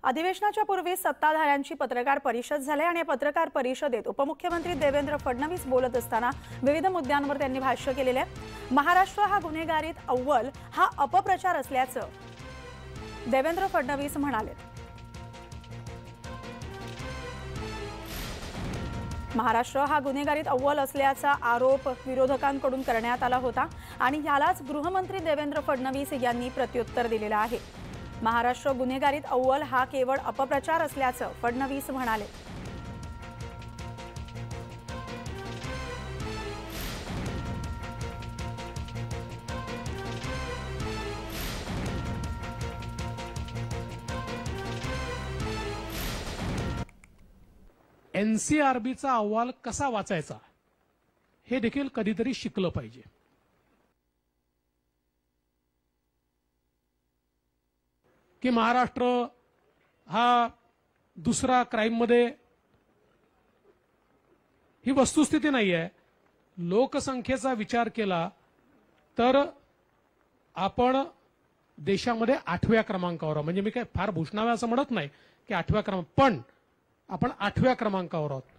अधिवेशनाच्या पूर्वी सत्ताधाऱ्यांची पत्रकार परिषद झाली आणि या पत्रकार परिषदेत उपमुख्यमंत्री देवेंद्र फडणवीस बोलत असताना विविध मुद्द्यांवर त्यांनी भाष्य केलेले आहे। महाराष्ट्र हा गुन्हेगारीत अव्वल हा अपप्रचार असल्याचं देवेंद्र फडणवीस म्हणाले। महाराष्ट्र हा गुन्हेगारीत अव्वल असल्याचा आरोप विरोधकांकडून करण्यात आला होता आणि यालाच गृहमंत्री देवेंद्र फडणवीस यांनी प्रत्युत्तर दिलेलं आहे। महाराष्ट्र गुन्हेगारीत अव्वल हा केवळ अपप्रचार असल्याचं फडणवीस म्हणाले। एनसीआरबीचा अहवाल कसा वाचायचा हे देखील कधीतरी शिकलं पाहिजे। की महाराष्ट्र हा दुसरा क्राइम मध्ये ही वस्तुस्थिती नाही आहे। लोकसंख्येचा विचार केला तर आपण देशामध्ये 8व्या क्रमांकावर, म्हणजे मी काय फार भूषणावे असं म्हणत नाही की 8व्या क्रमांक, पण आपण 8व्या क्रमांकावर आहोत।